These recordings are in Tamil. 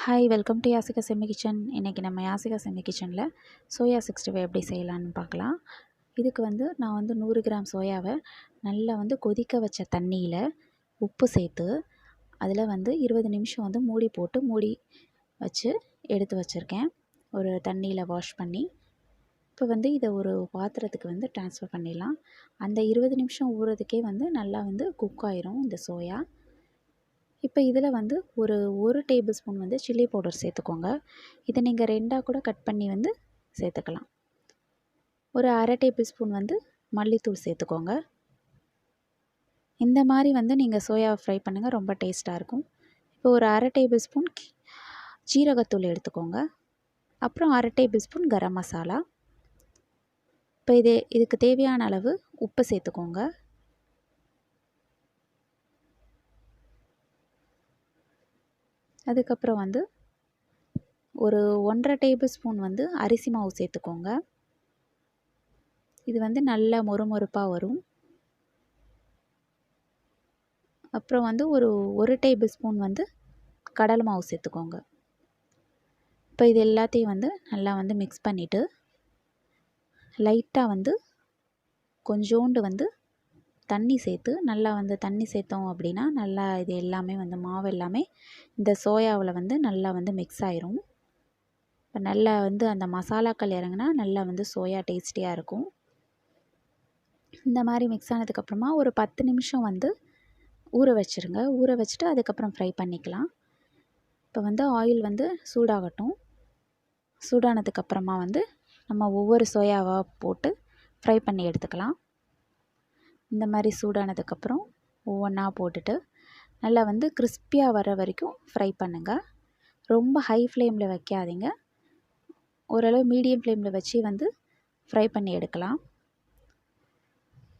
Hi, welcome to Yashika செம்மி kitchen. இன்றைக்கி நம்ம யாசிகா செம்மி கிச்சனில் சோயா 65 எப்படி செய்யலான்னு பார்க்கலாம். இதுக்கு நான் 100 கிராம் சோயாவை நல்லா கொதிக்க வச்ச தண்ணியில் உப்பு சேர்த்து அதில் 20 நிமிஷம் மூடி போட்டு மூடி வச்சு எடுத்து வச்சுருக்கேன். ஒரு தண்ணியில் வாஷ் பண்ணி இப்போ இதை ஒரு பாத்திரத்துக்கு ட்ரான்ஸ்ஃபர் பண்ணிடலாம். அந்த 20 நிமிஷம் ஊறதுக்கே நல்லா குக் ஆயிரும் இந்த சோயா. இப்போ இதில் ஒரு டேபிள் ஸ்பூன் சில்லி பவுடர் சேர்த்துக்கோங்க. இதை நீங்கள் ரெண்டாக கூட கட் பண்ணி சேர்த்துக்கலாம். ஒரு அரை டேபிள் ஸ்பூன் மல்லித்தூள் சேர்த்துக்கோங்க. இந்த மாதிரி நீங்கள் சோயாவை ஃப்ரை பண்ணுங்கள், ரொம்ப டேஸ்ட்டாக இருக்கும். இப்போ ஒரு அரை டேபிள் ஸ்பூன் ஜீரகத்தூள் எடுத்துக்கோங்க. அப்புறம் அரை டேபிள் ஸ்பூன் கரம் மசாலா. இப்போ இதுக்கு தேவையான அளவு உப்பு சேர்த்துக்கோங்க. அதுக்கப்புறம் ஒரு 1.5 டேபிள் ஸ்பூன் அரிசி மாவு சேர்த்துக்கோங்க. இது நல்லா மொறுமொறுப்பாக வரும். அப்புறம் ஒரு டேபிள் ஸ்பூன் கடலை மாவு சேர்த்துக்கோங்க. இப்போ இது எல்லாத்தையும் நல்லா மிக்ஸ் பண்ணிவிட்டு லைட்டாக கொஞ்சோண்டு தண்ணி சேர்த்து நல்லா தண்ணி சேர்த்தோம் அப்படின்னா நல்லா இது எல்லாமே மாவு எல்லாமே இந்த சோயாவில் நல்லா மிக்ஸ் ஆயிரும். இப்போ நல்லா அந்த மசாலாக்கள் இறங்கினா நல்லா சோயா டேஸ்டியாக இருக்கும். இந்த மாதிரி மிக்ஸ் ஆனதுக்கப்புறமா ஒரு 10 நிமிஷம் ஊற வச்சுருங்க. ஊற வச்சுட்டு அதுக்கப்புறம் ஃப்ரை பண்ணிக்கலாம். இப்போ ஆயில் சூடாகட்டும். சூடானதுக்கப்புறமா நம்ம ஒவ்வொரு சோயாவாக போட்டு ஃப்ரை பண்ணி எடுத்துக்கலாம். இந்த மாதிரி சூடானதுக்கப்புறம் ஒவ்வொன்றா போட்டுட்டு நல்லா கிறிஸ்பியாக வர வரைக்கும் ஃப்ரை பண்ணுங்கள். ரொம்ப ஹை ஃப்ளேமில் வைக்காதீங்க. ஓரளவு மீடியம் ஃப்ளேமில் வச்சு ஃப்ரை பண்ணி எடுக்கலாம்.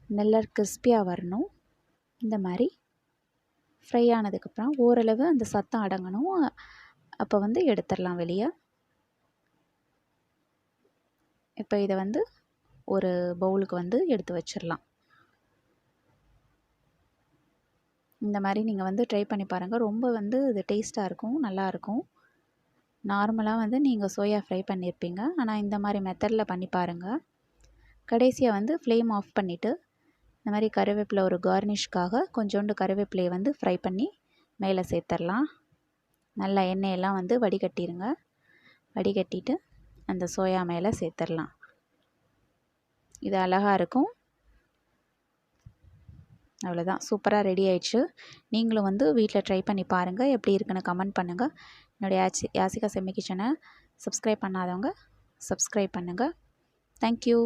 நல்லா கிறிஸ்பியாக வரணும். இந்த மாதிரி ஃப்ரை ஆனதுக்கப்புறம் ஓரளவு அந்த சத்தம் அடங்கணும். அப்போ எடுத்துடலாம் வெளியே. இப்போ இதை ஒரு பவுலுக்கு எடுத்து வச்சிடலாம். இந்த மாதிரி நீங்கள் ட்ரை பண்ணி பாருங்கள். ரொம்ப இது டேஸ்ட்டாக இருக்கும், நல்லாயிருக்கும். நார்மலாக நீங்கள் சோயா ஃப்ரை பண்ணியிருப்பீங்க. ஆனால் இந்த மாதிரி மெத்தடில் பண்ணி பாருங்கள். கடைசியாக ஃப்ளேம் ஆஃப் பண்ணிவிட்டு இந்த மாதிரி கருவேப்பிலை ஒரு கார்னிஷ்காக கொஞ்சோண்டு கருவேப்பிலையை ஃப்ரை பண்ணி மேலே சேர்த்துடலாம். நல்லா எண்ணெயெல்லாம் வடிகட்டிடுங்க. வடிகட்டிட்டு அந்த சோயா மேலே சேர்த்துடலாம். இது அழகாக இருக்கும். அவ்வளோதான், சூப்பராக ரெடி ஆயிடுச்சு. நீங்களும் வீட்டில் ட்ரை பண்ணி பாருங்கள். எப்படி இருக்குன்னு கமெண்ட் பண்ணுங்கள். என்னுடைய யாசிகா செம்மி கிச்சனை சப்ஸ்கிரைப் பண்ணாதவங்க சப்ஸ்கிரைப் பண்ணுங்கள். தேங்க்யூ.